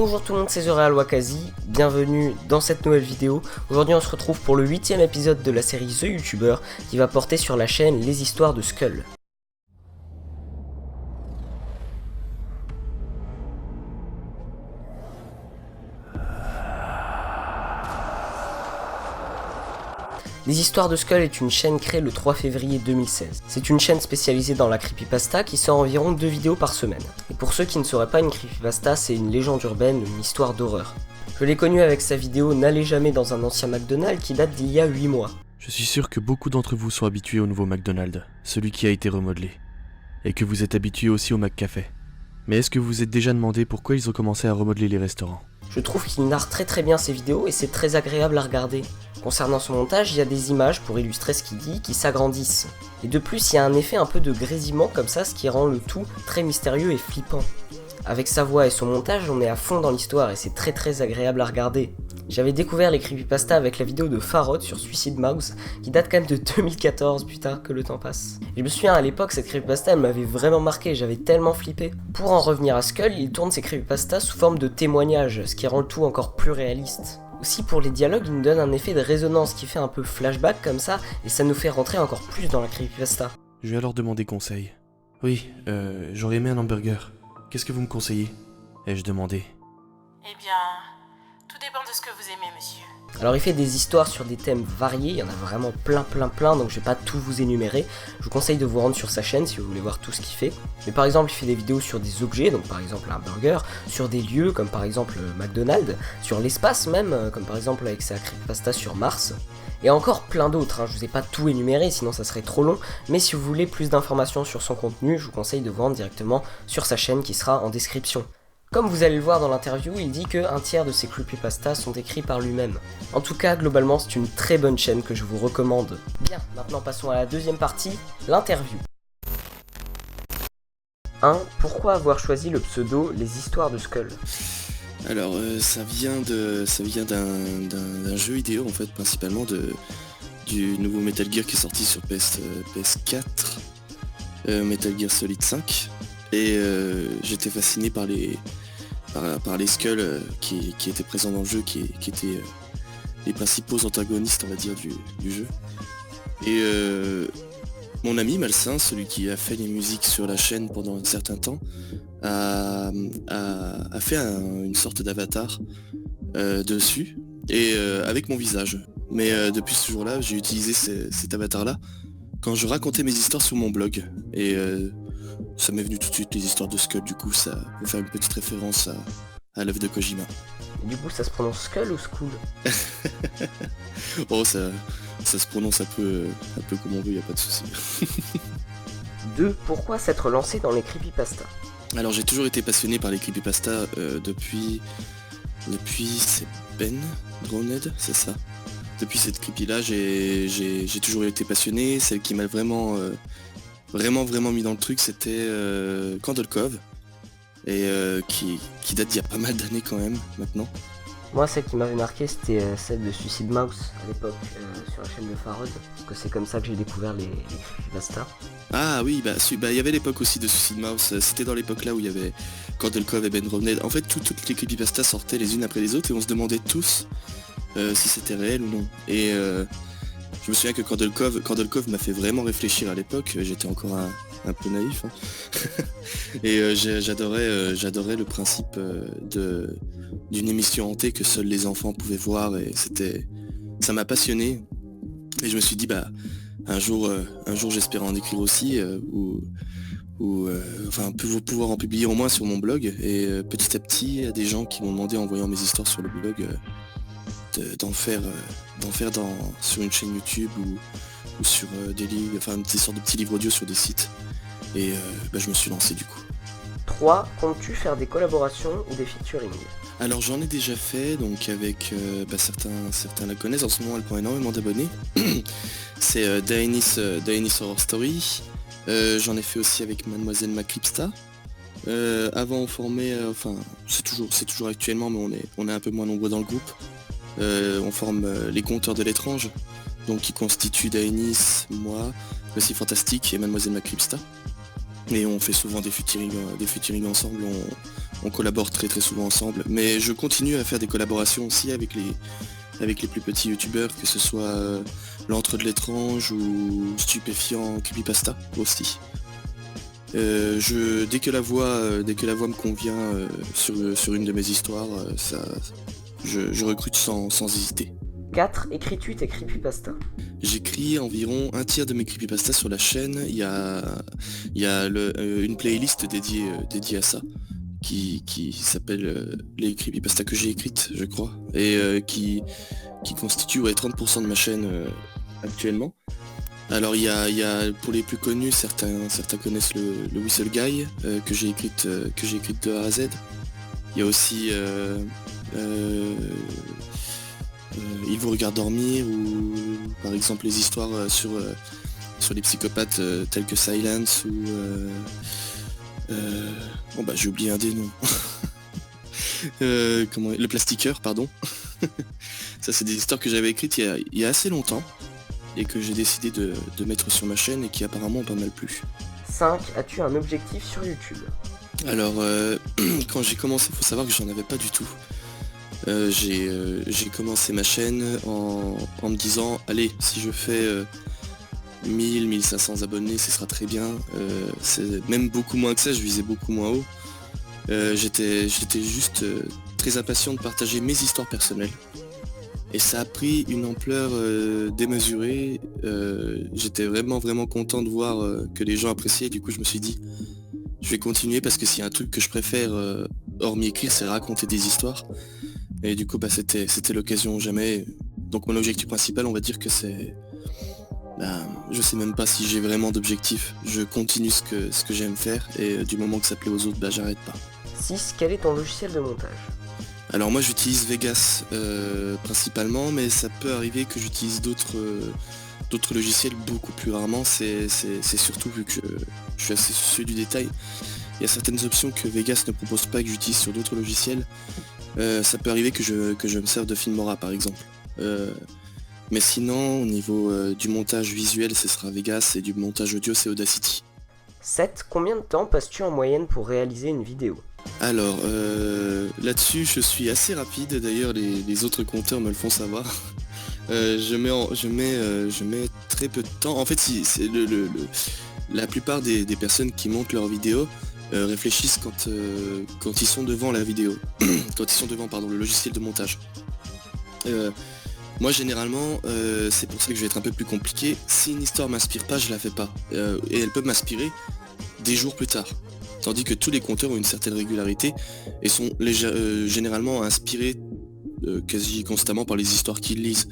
Bonjour tout le monde, c'est Zoréal Wakazi, bienvenue dans cette nouvelle vidéo. Aujourd'hui on se retrouve pour le 8ème épisode de la série The YouTuber qui va porter sur la chaîne les histoires de Skull. Les Histoires de Skull est une chaîne créée le 3 février 2016. C'est une chaîne spécialisée dans la creepypasta qui sort environ 2 vidéos par semaine. Et pour ceux qui ne sauraient pas, une creepypasta c'est une légende urbaine, une histoire d'horreur. Je l'ai connu avec sa vidéo N'allez jamais dans un ancien McDonald's qui date d'il y a 8 mois. Je suis sûr que beaucoup d'entre vous sont habitués au nouveau McDonald's, celui qui a été remodelé. Et que vous êtes habitués aussi au McCafé. Mais est-ce que vous vous êtes déjà demandé pourquoi ils ont commencé à remodeler les restaurants ? Je trouve qu'il narre très bien ses vidéos et c'est très agréable à regarder. Concernant son montage, il y a des images pour illustrer ce qu'il dit qui s'agrandissent. Et de plus, il y a un effet un peu de grésillement comme ça, ce qui rend le tout très mystérieux et flippant. Avec sa voix et son montage, on est à fond dans l'histoire et c'est très agréable à regarder. J'avais découvert les creepypasta avec la vidéo de Farod sur Suicide Mouse, qui date quand même de 2014, putain que le temps passe. Et je me souviens à l'époque, cette creepypasta elle m'avait vraiment marqué, j'avais tellement flippé. Pour en revenir à Skull, il tourne ses creepypasta sous forme de témoignages, ce qui rend le tout encore plus réaliste. Aussi pour les dialogues, il nous donne un effet de résonance qui fait un peu flashback comme ça, et ça nous fait rentrer encore plus dans la creepypasta. Je vais alors demander conseil. Oui, j'aurais aimé un hamburger. Qu'est-ce que vous me conseillez ? Ai-je demandé. Eh bien, tout dépend de ce que vous aimez, monsieur. Alors il fait des histoires sur des thèmes variés, il y en a vraiment plein, donc je vais pas tout vous énumérer. Je vous conseille de vous rendre sur sa chaîne si vous voulez voir tout ce qu'il fait. Mais par exemple, il fait des vidéos sur des objets, donc par exemple un burger, sur des lieux comme par exemple McDonald's, sur l'espace même, comme par exemple avec sa creepypasta sur Mars. Et encore plein d'autres, je vous ai pas tout énuméré sinon ça serait trop long, mais si vous voulez plus d'informations sur son contenu, je vous conseille de vous rendre directement sur sa chaîne qui sera en description. Comme vous allez le voir dans l'interview, il dit que un tiers de ses creepypastas sont écrits par lui-même. En tout cas, globalement, c'est une très bonne chaîne que je vous recommande. Bien, maintenant passons à la deuxième partie, l'interview. 1. Pourquoi avoir choisi le pseudo Les Histoires de Skull ? Alors ça vient d'un jeu vidéo en fait, principalement du nouveau Metal Gear qui est sorti sur PS4, Metal Gear Solid 5, et j'étais fasciné par les skulls qui étaient présents dans le jeu, qui étaient les principaux antagonistes on va dire du jeu. Et mon ami Malsain, celui qui a fait les musiques sur la chaîne pendant un certain temps, a fait une sorte d'avatar dessus, et avec mon visage. Mais depuis ce jour-là, j'ai utilisé cet avatar-là quand je racontais mes histoires sur mon blog. Et ça m'est venu tout de suite les histoires de Skull, du coup ça pour faire une petite référence à l'œuvre de Kojima. Et du coup ça se prononce Skull ou Skull ? Oh ça se prononce un peu comme on veut, y a pas de souci. 2. Pourquoi s'être lancé dans les creepypastas ? Alors j'ai toujours été passionné par les creepypasta depuis c'est Ben Drowned, c'est ça. Depuis cette creepy là j'ai toujours été passionné. Celle qui m'a vraiment mis dans le truc, c'était Candle Cove, et qui date d'il y a pas mal d'années quand même maintenant. Moi, celle qui m'avait marqué, c'était celle de Suicide Mouse à l'époque, sur la chaîne de Farod, parce que c'est comme ça que j'ai découvert les creepypastas. Ah oui, il y avait l'époque aussi de Suicide Mouse, c'était dans l'époque là où il y avait Candle Cove et Ben Drowned. En fait, toutes les creepypastas sortaient les unes après les autres et on se demandait tous si c'était réel ou non. Et je me souviens que Candle Cove m'a fait vraiment réfléchir à l'époque, j'étais encore un peu naïf. Et j'adorais le principe d'une émission hantée que seuls les enfants pouvaient voir, et ça m'a passionné. Et je me suis dit un jour j'espère en écrire aussi, enfin pouvoir en publier au moins sur mon blog. Et petit à petit, il y a des gens qui m'ont demandé, en voyant mes histoires sur le blog, d'en faire sur une chaîne YouTube ou sur des sortes de petits livres audio sur des sites. Et je me suis lancé du coup. 3. Comptes-tu faire des collaborations ou des featuring ? Alors j'en ai déjà fait, donc avec certains la connaissent, en ce moment elle prend énormément d'abonnés. C'est Daenis Horror Story. J'en ai fait aussi avec Mademoiselle Maclipsta. Avant on formait, c'est toujours actuellement, mais on est un peu moins nombreux dans le groupe. On forme les Compteurs de l'étrange, donc qui constituent Daenis, moi, Lucie Fantastique et Mademoiselle Maclipsta. Et on fait souvent des featuring ensemble, on collabore très très souvent ensemble. Mais je continue à faire des collaborations aussi avec les plus petits youtubeurs, que ce soit l'Entre de l'étrange ou Stupéfiant Creepypasta aussi. Dès que la voix me convient sur une de mes histoires, je recrute sans hésiter. 4. Écris-tu tes creepypasta? J'écris environ un tiers de mes creepypastas sur la chaîne. Il y a une playlist dédiée à ça qui s'appelle les creepypastas que j'ai écrites, je crois, et qui constitue 30% de ma chaîne actuellement. Alors il y a pour les plus connus, certains connaissent le Whistle Guy que j'ai écrite de A à Z. Il y a aussi Il vous regarde dormir, ou par exemple les histoires sur les psychopathes tels que Silence ou j'ai oublié un des noms. Le plastiqueur, pardon. Ça c'est des histoires que j'avais écrites il y a assez longtemps et que j'ai décidé de mettre sur ma chaîne et qui apparemment ont pas mal plu. 5. As-tu un objectif sur YouTube? Alors quand j'ai commencé, il faut savoir que j'en avais pas du tout. J'ai commencé ma chaîne en me disant allez, si je fais 1500 abonnés, ce sera très bien. C'est même beaucoup moins que ça, je visais beaucoup moins haut. J'étais juste très impatient de partager mes histoires personnelles. Et ça a pris une ampleur démesurée. J'étais vraiment content de voir que les gens appréciaient. Du coup je me suis dit je vais continuer, parce que s'il y a un truc que je préfère hormis écrire, c'est raconter des histoires. Et du coup c'était l'occasion jamais. Donc mon objectif principal, on va dire que c'est... je sais même pas si j'ai vraiment d'objectif. Je continue ce que j'aime faire, et du moment que ça plaît aux autres, j'arrête pas. 6. Quel est ton logiciel de montage? Alors moi j'utilise Vegas principalement, mais ça peut arriver que j'utilise d'autres logiciels beaucoup plus rarement. C'est surtout vu que je suis assez soucieux du détail. Il y a certaines options que Vegas ne propose pas, que j'utilise sur d'autres logiciels. Ça peut arriver que je me serve de Filmora par exemple. Mais sinon au niveau du montage visuel, ce sera Vegas, et du montage audio c'est Audacity. 7. Combien de temps passes-tu en moyenne pour réaliser une vidéo? Alors là-dessus je suis assez rapide, d'ailleurs les autres compteurs me le font savoir. Je mets très peu de temps. En fait c'est la plupart des personnes qui montent leurs vidéos réfléchissent quand ils sont devant la vidéo, quand ils sont devant le logiciel de montage. Moi généralement c'est pour ça que je vais être un peu plus compliqué. Si une histoire m'inspire pas, je la fais pas, et elle peut m'inspirer des jours plus tard. Tandis que tous les conteurs ont une certaine régularité et sont généralement inspirés quasi constamment par les histoires qu'ils lisent.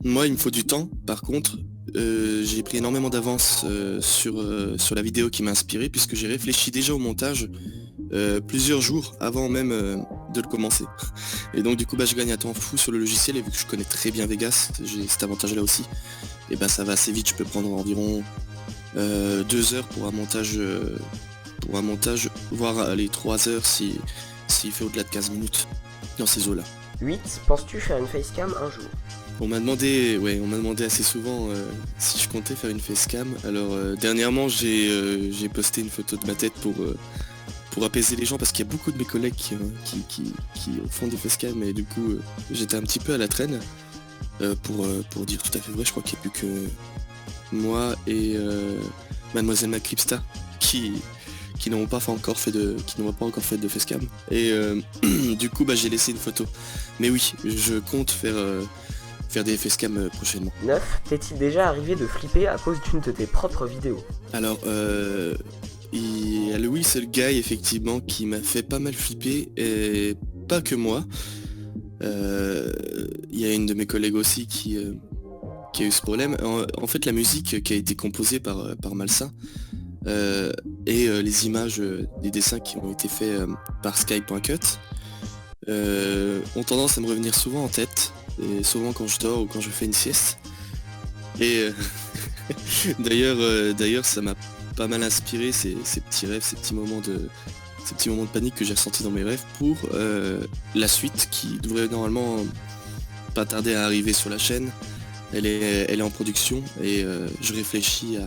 Moi il me faut du temps, par contre j'ai pris énormément d'avance sur la vidéo qui m'a inspiré, puisque j'ai réfléchi déjà au montage plusieurs jours avant même de le commencer. Et donc du coup je gagne un temps fou sur le logiciel, et vu que je connais très bien Vegas, j'ai cet avantage là aussi, et ça va assez vite. Je peux prendre environ 2 heures pour un montage, voire les 3 heures s'il fait au-delà de 15 minutes, dans ces eaux là. 8. Penses-tu faire une facecam un jour? On m'a demandé assez souvent si je comptais faire une facecam. Alors dernièrement j'ai posté une photo de ma tête pour apaiser les gens, parce qu'il y a beaucoup de mes collègues qui font des facecam, et du coup j'étais un petit peu à la traîne. Pour dire tout à fait vrai, je crois qu'il n'y a plus que moi et Mademoiselle Maclipsta qui n'ont pas encore fait de facecam, et du coup j'ai laissé une photo. Mais oui, je compte faire des facecam prochainement. 9. T'est-il déjà arrivé de flipper à cause d'une de tes propres vidéos? Alors il y a le Whistle Guy effectivement qui m'a fait pas mal flipper, et pas que moi. Il y a une de mes collègues aussi qui a eu ce problème. En fait la musique qui a été composée par Malsain et les images des dessins qui ont été faits par Sky.cut ont tendance à me revenir souvent en tête, et souvent quand je dors ou quand je fais une sieste. Et d'ailleurs ça m'a pas mal inspiré, ces petits rêves, ces petits moments de panique que j'ai ressentis dans mes rêves, pour la suite qui devrait normalement pas tarder à arriver sur la chaîne. Elle est en production, et je réfléchis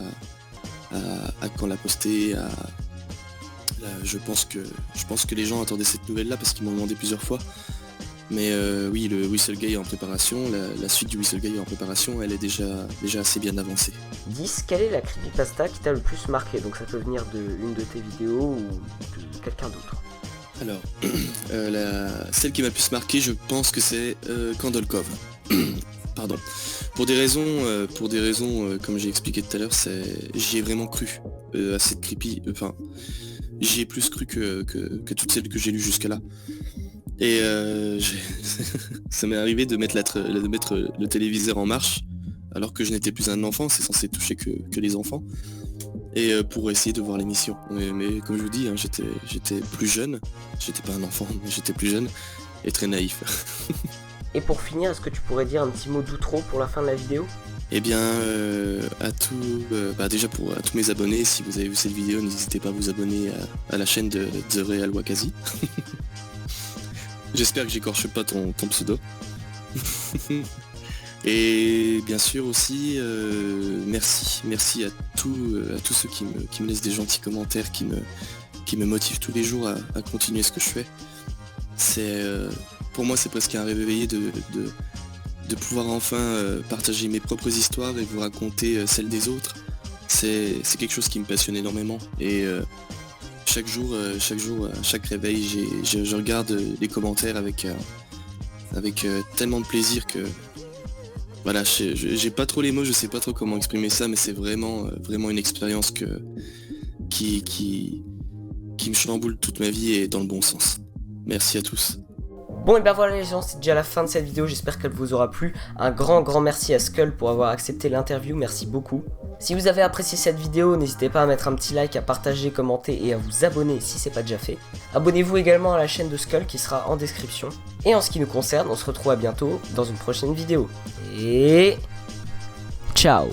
à quand la poster, je pense que les gens attendaient cette nouvelle là parce qu'ils m'ont demandé plusieurs fois. Mais oui, le Whistle Guy est en préparation, la suite du Whistle Guy est en préparation, elle est déjà assez bien avancée. 10. Quelle est la creepypasta qui t'a le plus marqué? Donc ça peut venir d'une de tes vidéos ou de quelqu'un d'autre. Alors, celle qui m'a plus marqué, je pense que c'est Candle Cove. Pardon. Pour des raisons, comme j'ai expliqué tout à l'heure, j'y ai vraiment cru à cette creepy. Enfin, j'y ai plus cru que toutes celles que j'ai lues jusqu'à là. Et ça m'est arrivé de mettre le téléviseur en marche, alors que je n'étais plus un enfant, c'est censé toucher que les enfants. Et pour essayer de voir l'émission. Mais comme je vous dis, hein, j'étais plus jeune, j'étais pas un enfant, mais j'étais plus jeune et très naïf. Et pour finir, est-ce que tu pourrais dire un petit mot d'outro pour la fin de la vidéo? Eh bien, déjà à tous mes abonnés, si vous avez vu cette vidéo, n'hésitez pas à vous abonner à la chaîne de The Real Wakazi. J'espère que j'écorche pas ton pseudo. Et bien sûr aussi, merci à tous ceux qui me laissent des gentils commentaires, qui me motivent tous les jours à continuer ce que je fais. Pour moi, c'est presque un rêve éveillé de pouvoir enfin partager mes propres histoires et vous raconter celles des autres. C'est quelque chose qui me passionne énormément. Et chaque jour, à chaque réveil, je regarde les commentaires avec tellement de plaisir que voilà, j'ai pas trop les mots, je sais pas trop comment exprimer ça, mais c'est vraiment une expérience qui me chamboule toute ma vie et dans le bon sens. Merci à tous. Bon et ben voilà les gens, c'est déjà la fin de cette vidéo, j'espère qu'elle vous aura plu. Un grand merci à Skull pour avoir accepté l'interview, merci beaucoup. Si vous avez apprécié cette vidéo, n'hésitez pas à mettre un petit like, à partager, commenter et à vous abonner si c'est pas déjà fait. Abonnez-vous également à la chaîne de Skull qui sera en description. Et en ce qui nous concerne, on se retrouve à bientôt dans une prochaine vidéo. Et ciao.